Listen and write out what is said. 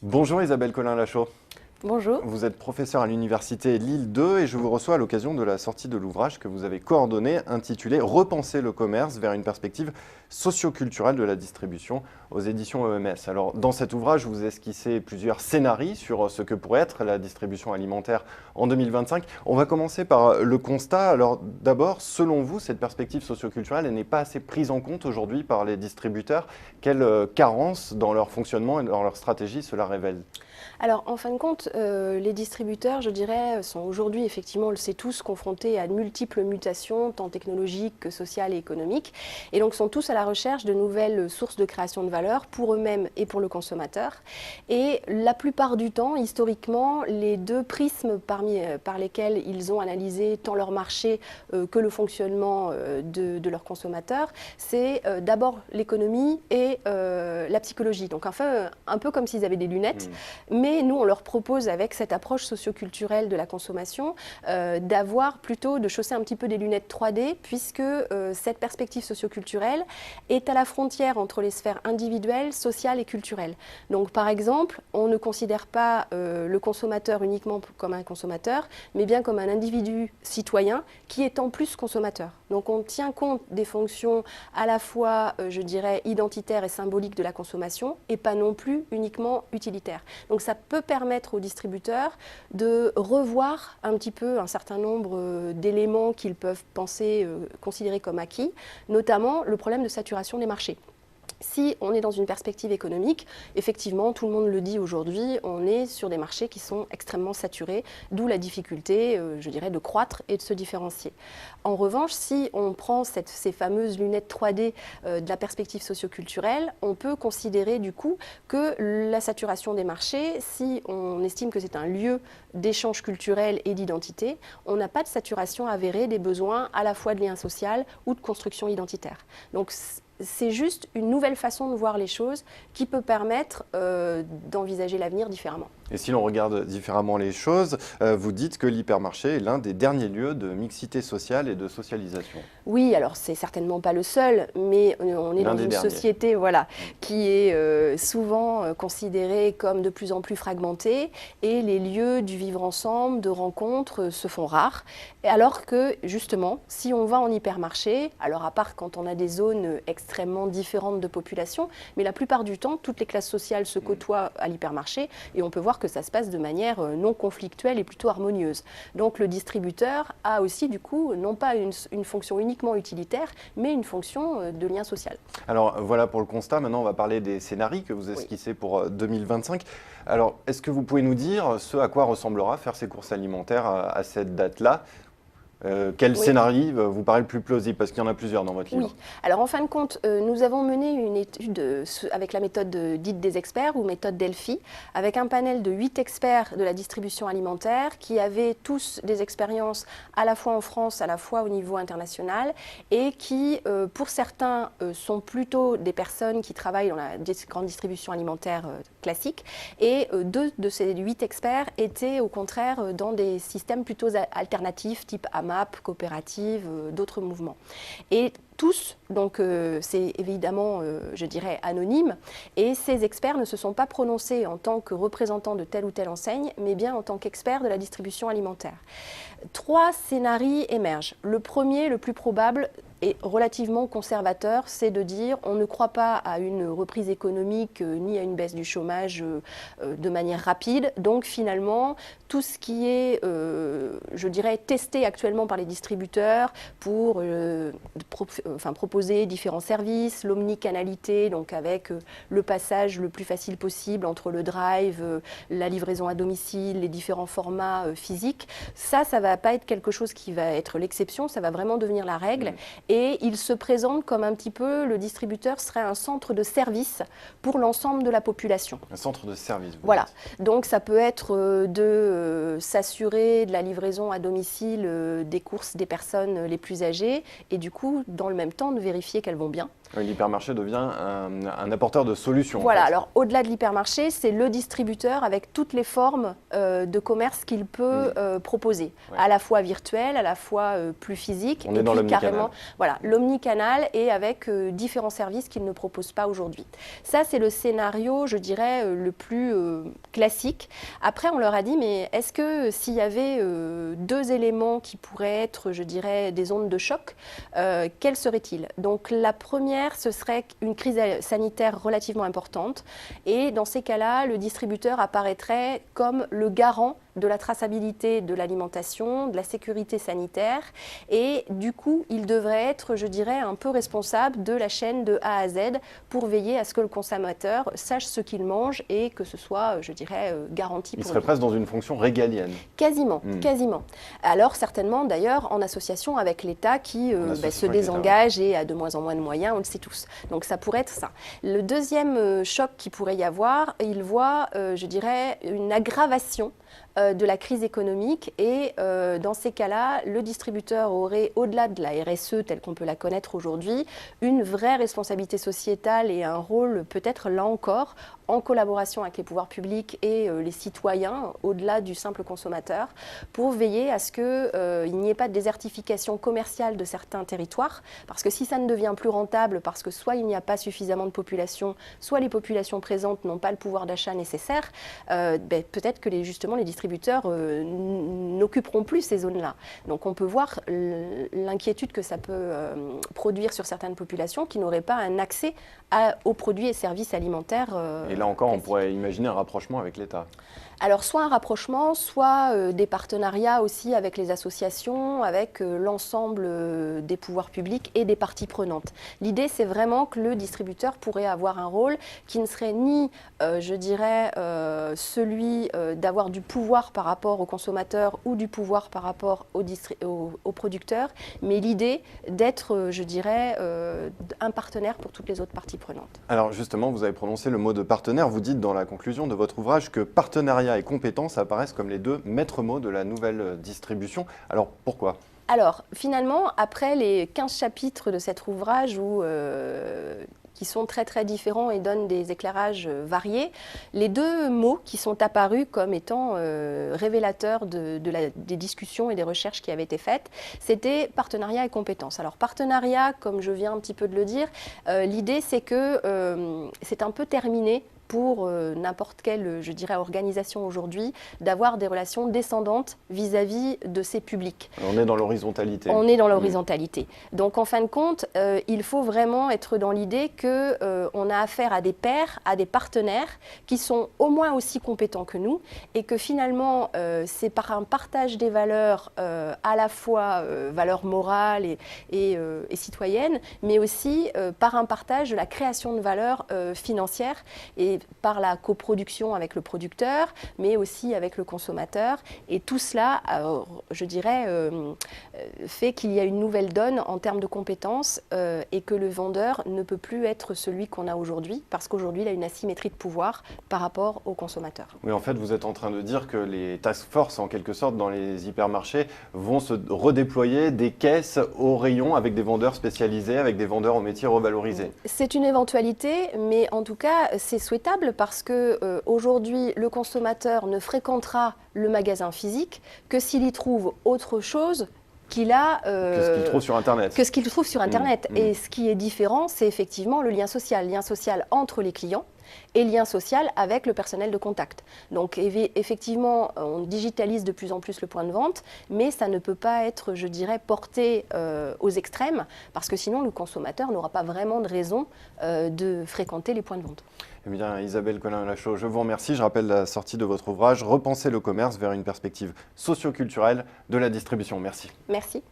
Bonjour Isabelle Collin-Lachaud. Bonjour. Vous êtes professeure à l'université Lille 2 et je vous reçois à l'occasion de la sortie de l'ouvrage que vous avez coordonné intitulé Repenser le commerce vers une perspective socio-culturelle de la distribution aux éditions EMS. Alors dans cet ouvrage, vous esquissez plusieurs scénarios sur ce que pourrait être la distribution alimentaire en 2025. On va commencer par le constat. Alors d'abord, selon vous, cette perspective socio-culturelle n'est pas assez prise en compte aujourd'hui par les distributeurs. Quelles carences dans leur fonctionnement et dans leur stratégie cela révèle ? Alors, en fin de compte, les distributeurs, je dirais, sont aujourd'hui, effectivement, on le sait tous, confrontés à de multiples mutations, tant technologiques que sociales et économiques, et donc sont tous à la recherche de nouvelles sources de création de valeur pour eux-mêmes et pour le consommateur. Et la plupart du temps, historiquement, les deux prismes par lesquels ils ont analysé tant leur marché que le fonctionnement de leurs consommateurs, c'est d'abord l'économie et la psychologie. Donc, enfin, un peu comme s'ils avaient des lunettes. Mais nous, on leur propose, avec cette approche socioculturelle de la consommation, de chausser un petit peu des lunettes 3D, puisque cette perspective socioculturelle est à la frontière entre les sphères individuelles, sociales et culturelles. Donc, par exemple, on ne considère pas le consommateur uniquement comme un consommateur, mais bien comme un individu citoyen qui est en plus consommateur. Donc, on tient compte des fonctions à la fois, je dirais, identitaires et symboliques de la consommation, et pas non plus uniquement utilitaires. Donc ça peut permettre aux distributeurs de revoir un petit peu un certain nombre d'éléments qu'ils peuvent penser, considérer comme acquis, notamment le problème de saturation des marchés. Si on est dans une perspective économique, effectivement, tout le monde le dit aujourd'hui, on est sur des marchés qui sont extrêmement saturés, d'où la difficulté, je dirais, de croître et de se différencier. En revanche, si on prend ces fameuses lunettes 3D de la perspective socioculturelle, on peut considérer du coup que la saturation des marchés, si on estime que c'est un lieu d'échange culturel et d'identité, on n'a pas de saturation avérée des besoins à la fois de lien social ou de construction identitaire. Donc, c'est juste une nouvelle façon de voir les choses qui peut permettre d'envisager l'avenir différemment. Et si l'on regarde différemment les choses, vous dites que l'hypermarché est l'un des derniers lieux de mixité sociale et de socialisation. Oui, alors c'est certainement pas le seul, mais on est dans une société qui est souvent considérée comme de plus en plus fragmentée et les lieux du vivre ensemble, de rencontres se font rares. Alors que justement, si on va en hypermarché, alors à part quand on a des zones extrêmement différentes de population, mais la plupart du temps, toutes les classes sociales se côtoient à l'hypermarché et on peut voir que ça se passe de manière non conflictuelle et plutôt harmonieuse. Donc le distributeur a aussi du coup non pas une fonction uniquement utilitaire, mais une fonction de lien social. Alors voilà pour le constat, maintenant on va parler des scénarios que vous esquissez pour 2025. Alors est-ce que vous pouvez nous dire ce à quoi ressemblera faire ses courses alimentaires à cette date-là ? Quel scénario vous paraît le plus plausible? Parce qu'il y en a plusieurs dans votre livre. Oui. Alors en fin de compte, nous avons mené une étude avec la méthode dite des experts ou méthode Delphi, avec un panel de 8 experts de la distribution alimentaire qui avaient tous des expériences à la fois en France, à la fois au niveau international et qui, pour certains, sont plutôt des personnes qui travaillent dans la grande distribution alimentaire classique et 2 de ces 8 experts étaient au contraire dans des systèmes plutôt alternatifs type AMAP, coopérative, d'autres mouvements. Et tous, donc c'est évidemment, je dirais, anonyme, et ces experts ne se sont pas prononcés en tant que représentants de telle ou telle enseigne, mais bien en tant qu'experts de la distribution alimentaire. 3 scénarios émergent. Le premier, le plus probable, est relativement conservateur, c'est de dire on ne croit pas à une reprise économique ni à une baisse du chômage de manière rapide. Donc finalement, tout ce qui est, je dirais, testé actuellement par les distributeurs pour proposer différents services, l'omnicanalité, donc avec le passage le plus facile possible entre le drive, la livraison à domicile, les différents formats physiques, ça ne va pas être quelque chose qui va être l'exception, ça va vraiment devenir la règle. Et il se présente comme un petit peu, le distributeur serait un centre de service pour l'ensemble de la population. Un centre de service, vous Voilà. dites. Donc ça peut être de s'assurer de la livraison à domicile des courses des personnes les plus âgées et du coup, dans le même temps, de vérifier qu'elles vont bien. L'hypermarché devient un apporteur de solutions. Voilà, en fait. alors au-delà de l'hypermarché, c'est le distributeur avec toutes les formes de commerce qu'il peut proposer, à la fois virtuel, à la fois plus physique, On est dans l'omnicanal. Voilà, l'omnicanal et avec différents services qu'ils ne proposent pas aujourd'hui. Ça, c'est le scénario, je dirais, le plus classique. Après, on leur a dit, mais est-ce que s'il y avait deux éléments qui pourraient être, je dirais, des ondes de choc, quels seraient-ils? Donc la première, ce serait une crise sanitaire relativement importante. Et dans ces cas-là, le distributeur apparaîtrait comme le garant de la traçabilité de l'alimentation, de la sécurité sanitaire. Et du coup, il devrait être, je dirais, un peu responsable de la chaîne de A à Z pour veiller à ce que le consommateur sache ce qu'il mange et que ce soit, je dirais, garanti pour lui. Il serait presque dans une fonction régalienne. Quasiment, quasiment. Alors certainement, d'ailleurs, en association avec l'État qui se désengage et a de moins en moins de moyens, on le sait tous. Donc ça pourrait être ça. Le deuxième choc qu'il pourrait y avoir, il voit, je dirais, une aggravation de la crise économique et dans ces cas-là, le distributeur aurait, au-delà de la RSE telle qu'on peut la connaître aujourd'hui, une vraie responsabilité sociétale et un rôle peut-être là encore en collaboration avec les pouvoirs publics et les citoyens, au-delà du simple consommateur, pour veiller à ce qu'il n'y ait pas de désertification commerciale de certains territoires, parce que si ça ne devient plus rentable, parce que soit il n'y a pas suffisamment de population, soit les populations présentes n'ont pas le pouvoir d'achat nécessaire, peut-être que justement les distributeurs n'occuperont plus ces zones-là. Donc on peut voir l'inquiétude que ça peut produire sur certaines populations qui n'auraient pas un accès aux produits et services alimentaires. Et là encore, on pourrait imaginer un rapprochement avec l'État. Alors soit un rapprochement, soit des partenariats aussi avec les associations, avec l'ensemble des pouvoirs publics et des parties prenantes. L'idée, c'est vraiment que le distributeur pourrait avoir un rôle qui ne serait ni, je dirais, celui d'avoir du pouvoir par rapport aux consommateurs ou du pouvoir par rapport aux producteurs, mais l'idée d'être, je dirais, un partenaire pour toutes les autres parties prenantes. Alors justement, vous avez prononcé le mot de partenaire. Vous dites dans la conclusion de votre ouvrage que partenariat et compétences apparaissent comme les deux maîtres mots de la nouvelle distribution. Alors pourquoi ? Alors finalement, après les 15 chapitres de cet ouvrage qui sont très très différents et donnent des éclairages variés, les deux mots qui sont apparus comme étant révélateurs des discussions et des recherches qui avaient été faites, c'était partenariat et compétences. Alors partenariat, comme je viens un petit peu de le dire, l'idée c'est que c'est un peu terminé pour n'importe quelle, je dirais, organisation aujourd'hui, d'avoir des relations descendantes vis-à-vis de ses publics. On est dans l'horizontalité. On est dans l'horizontalité. Donc en fin de compte, il faut vraiment être dans l'idée qu'on a affaire à des pairs, à des partenaires qui sont au moins aussi compétents que nous et que finalement, c'est par un partage des valeurs, à la fois valeurs morales et citoyennes, mais aussi par un partage de la création de valeurs financières et par la coproduction avec le producteur, mais aussi avec le consommateur. Et tout cela, je dirais, fait qu'il y a une nouvelle donne en termes de compétences et que le vendeur ne peut plus être celui qu'on a aujourd'hui, parce qu'aujourd'hui, il a une asymétrie de pouvoir par rapport au consommateur. Oui, en fait, vous êtes en train de dire que les task force, en quelque sorte, dans les hypermarchés, vont se redéployer des caisses au rayon avec des vendeurs spécialisés, avec des vendeurs au métier revalorisés. C'est une éventualité, mais en tout cas, c'est souhaitable parce que aujourd'hui, le consommateur ne fréquentera le magasin physique que s'il y trouve autre chose qu'il a... que ce qu'il trouve sur Internet. Que ce qu'il trouve sur Internet. Et ce qui est différent, c'est effectivement le lien social entre les clients et lien social avec le personnel de contact. Donc effectivement, on digitalise de plus en plus le point de vente, mais ça ne peut pas être, je dirais, porté aux extrêmes, parce que sinon le consommateur n'aura pas vraiment de raison de fréquenter les points de vente. Eh bien, Isabelle Collin-Lachaud, je vous remercie. Je rappelle la sortie de votre ouvrage « Repenser le commerce vers une perspective socio-culturelle de la distribution ». Merci. Merci.